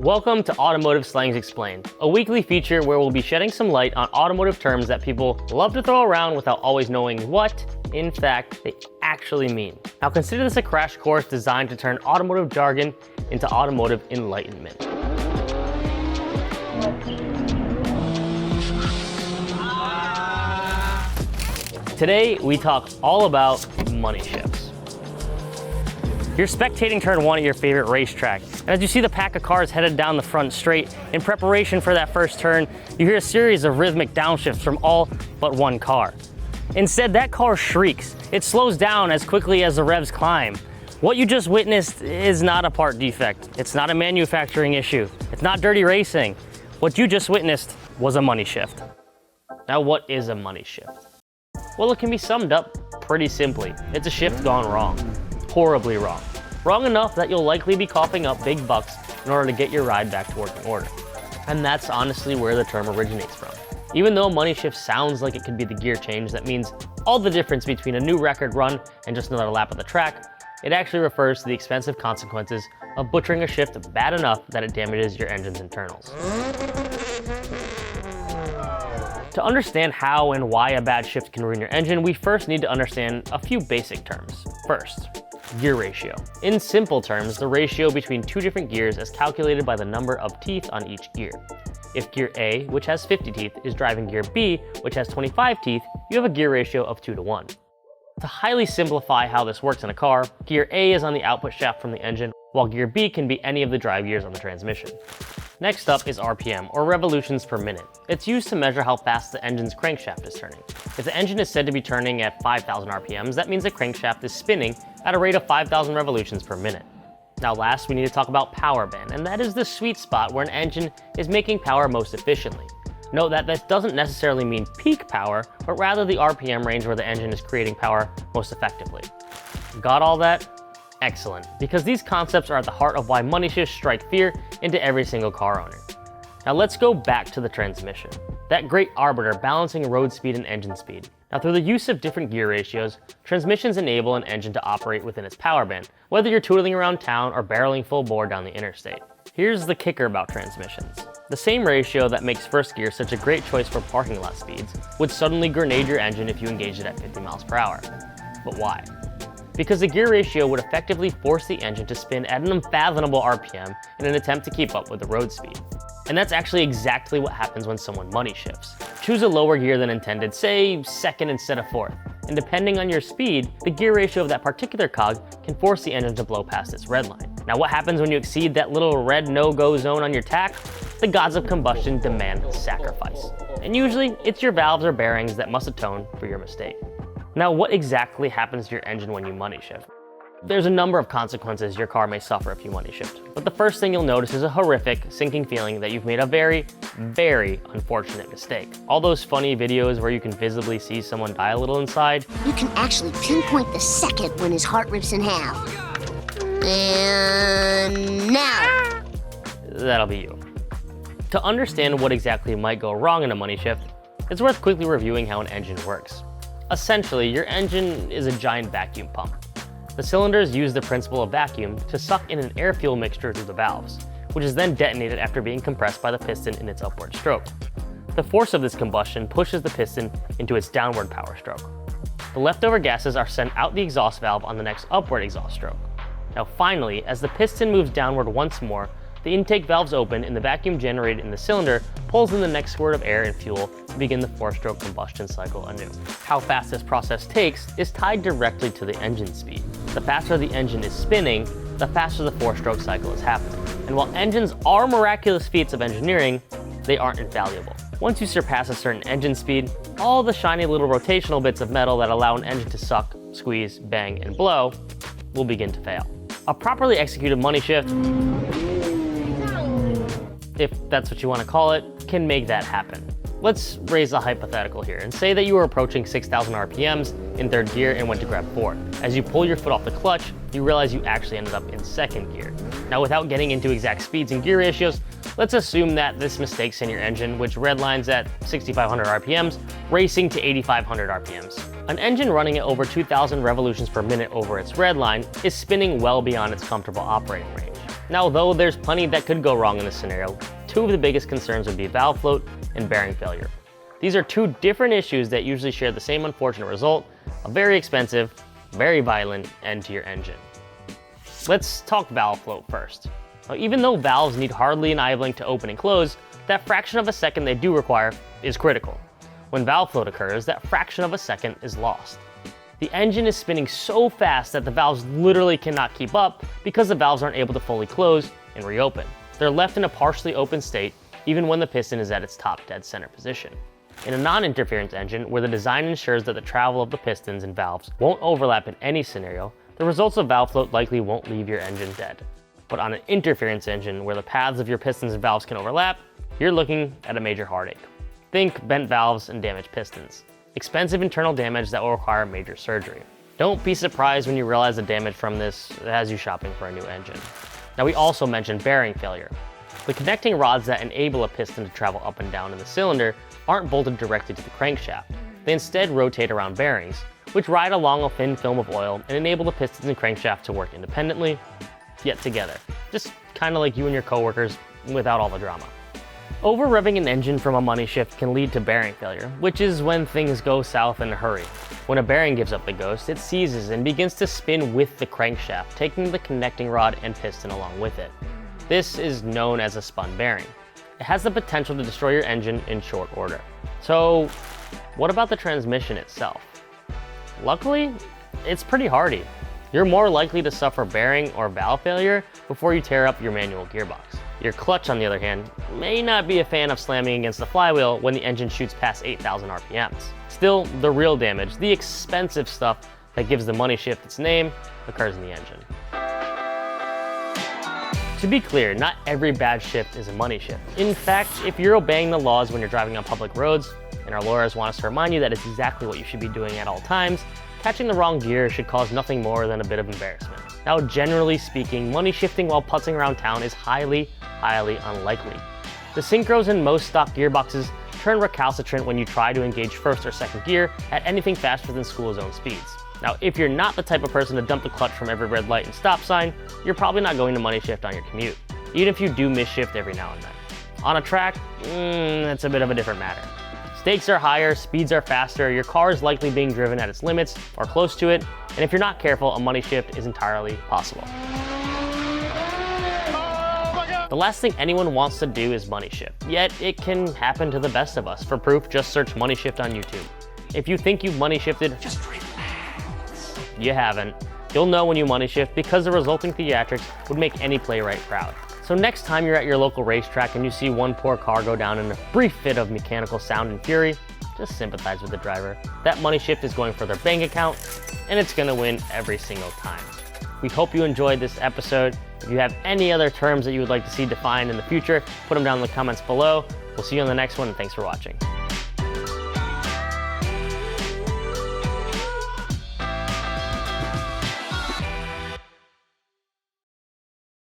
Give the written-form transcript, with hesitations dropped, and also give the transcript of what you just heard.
Welcome to Automotive Slangs Explained, a weekly feature where we'll be shedding some light on automotive terms that people love to throw around without always knowing what, in fact, they actually mean. Now consider this a crash course designed to turn automotive jargon into automotive enlightenment. Today, we talk all about money shifts. You're spectating turn one at your favorite racetrack, and as you see the pack of cars headed down the front straight, in preparation for that first turn, you hear a series of rhythmic downshifts from all but one car. Instead, that car shrieks. It slows down as quickly as the revs climb. What you just witnessed is not a part defect. It's not a manufacturing issue. It's not dirty racing. What you just witnessed was a money shift. Now, what is a money shift? Well, it can be summed up pretty simply. It's a shift gone wrong. Horribly wrong. Wrong enough that you'll likely be coughing up big bucks in order to get your ride back to working order. And that's honestly where the term originates from. Even though money shift sounds like it could be the gear change that means all the difference between a new record run and just another lap of the track, it actually refers to the expensive consequences of butchering a shift bad enough that it damages your engine's internals. To understand how and why a bad shift can ruin your engine, we first need to understand a few basic terms. First, gear ratio. In simple terms, the ratio between two different gears is calculated by the number of teeth on each gear. If gear A, which has 50 teeth, is driving gear B, which has 25 teeth, you have a gear ratio of 2:1. To highly simplify how this works in a car, gear A is on the output shaft from the engine, while gear B can be any of the drive gears on the transmission. Next up is RPM, or revolutions per minute. It's used to measure how fast the engine's crankshaft is turning. If the engine is said to be turning at 5,000 RPMs, that means the crankshaft is spinning at a rate of 5,000 revolutions per minute. Now last, we need to talk about power band, and that is the sweet spot where an engine is making power most efficiently. Note that this doesn't necessarily mean peak power, but rather the RPM range where the engine is creating power most effectively. Got all that? Excellent, because these concepts are at the heart of why money shifts strike fear into every single car owner. Now let's go back to the transmission, that great arbiter balancing road speed and engine speed. Now through the use of different gear ratios, transmissions enable an engine to operate within its power band, whether you're tootling around town or barreling full bore down the interstate. Here's the kicker about transmissions. The same ratio that makes first gear such a great choice for parking lot speeds would suddenly grenade your engine if you engaged it at 50 miles per hour. But why? Because the gear ratio would effectively force the engine to spin at an unfathomable RPM in an attempt to keep up with the road speed. And that's actually exactly what happens when someone money shifts. Choose a lower gear than intended, say second instead of fourth, and depending on your speed, the gear ratio of that particular cog can force the engine to blow past its red line. Now what happens when you exceed that little red no-go zone on your tach? The gods of combustion demand sacrifice. And usually, it's your valves or bearings that must atone for your mistake. Now, what exactly happens to your engine when you money shift? There's a number of consequences your car may suffer if you money shift, but the first thing you'll notice is a horrific, sinking feeling that you've made a very, very unfortunate mistake. All those funny videos where you can visibly see someone die a little inside. You can actually pinpoint the second when his heart rips in half. And now. That'll be you. To understand what exactly might go wrong in a money shift, it's worth quickly reviewing how an engine works. Essentially, your engine is a giant vacuum pump. The cylinders use the principle of vacuum to suck in an air-fuel mixture through the valves, which is then detonated after being compressed by the piston in its upward stroke. The force of this combustion pushes the piston into its downward power stroke. The leftover gases are sent out the exhaust valve on the next upward exhaust stroke. Now finally, as the piston moves downward once more, the intake valves open and the vacuum generated in the cylinder pulls in the next squirt of air and fuel to begin the four-stroke combustion cycle anew. How fast this process takes is tied directly to the engine speed. The faster the engine is spinning, the faster the four-stroke cycle is happening. And while engines are miraculous feats of engineering, they aren't infallible. Once you surpass a certain engine speed, all the shiny little rotational bits of metal that allow an engine to suck, squeeze, bang, and blow will begin to fail. A properly executed money shift, if that's what you want to call it, can make that happen. Let's raise a hypothetical here and say that you were approaching 6,000 RPMs in third gear and went to grab fourth. As you pull your foot off the clutch, you realize you actually ended up in second gear. Now without getting into exact speeds and gear ratios, let's assume that this mistake sent your engine, which redlines at 6,500 RPMs, racing to 8,500 RPMs. An engine running at over 2,000 revolutions per minute over its red line is spinning well beyond its comfortable operating range. Now, though there's plenty that could go wrong in this scenario, two of the biggest concerns would be valve float and bearing failure. These are two different issues that usually share the same unfortunate result, a very expensive, very violent end to your engine. Let's talk valve float first. Now, even though valves need hardly an eye blink to open and close, that fraction of a second they do require is critical. When valve float occurs, that fraction of a second is lost. The engine is spinning so fast that the valves literally cannot keep up because the valves aren't able to fully close and reopen. They're left in a partially open state even when the piston is at its top dead center position. In a non-interference engine, where the design ensures that the travel of the pistons and valves won't overlap in any scenario, the results of valve float likely won't leave your engine dead. But on an interference engine, where the paths of your pistons and valves can overlap, you're looking at a major heartache. Think bent valves and damaged pistons. Expensive internal damage that will require major surgery. Don't be surprised when you realize the damage from this has you shopping for a new engine. Now, we also mentioned bearing failure. The connecting rods that enable a piston to travel up and down in the cylinder aren't bolted directly to the crankshaft. They instead rotate around bearings, which ride along a thin film of oil and enable the pistons and crankshaft to work independently, yet together. Just kind of like you and your coworkers, without all the drama. Over-revving an engine from a money shift can lead to bearing failure, which is when things go south in a hurry. When a bearing gives up the ghost, it seizes and begins to spin with the crankshaft, taking the connecting rod and piston along with it. This is known as a spun bearing. It has the potential to destroy your engine in short order. So, what about the transmission itself? Luckily, it's pretty hardy. You're more likely to suffer bearing or valve failure before you tear up your manual gearbox. Your clutch, on the other hand, may not be a fan of slamming against the flywheel when the engine shoots past 8,000 RPMs. Still, the real damage, the expensive stuff that gives the money shift its name, occurs in the engine. To be clear, not every bad shift is a money shift. In fact, if you're obeying the laws when you're driving on public roads, and our lawyers want us to remind you that it's exactly what you should be doing at all times, catching the wrong gear should cause nothing more than a bit of embarrassment. Now, generally speaking, money shifting while putzing around town is highly unlikely. The synchros in most stock gearboxes turn recalcitrant when you try to engage first or second gear at anything faster than school zone speeds. Now, if you're not the type of person to dump the clutch from every red light and stop sign, you're probably not going to money shift on your commute, even if you do miss shift every now and then. On a track, that's a bit of a different matter. Stakes are higher, speeds are faster, your car is likely being driven at its limits or close to it, and if you're not careful, a money shift is entirely possible. The last thing anyone wants to do is money shift, yet it can happen to the best of us. For proof, just search money shift on YouTube. If you think you've money shifted, just relax. You haven't. You'll know when you money shift because the resulting theatrics would make any playwright proud. So next time you're at your local racetrack and you see one poor car go down in a brief fit of mechanical sound and fury, just sympathize with the driver. That money shift is going for their bank account, and it's gonna win every single time. We hope you enjoyed this episode. If you have any other terms that you would like to see defined in the future, put them down in the comments below. We'll see you on the next one, and thanks for watching.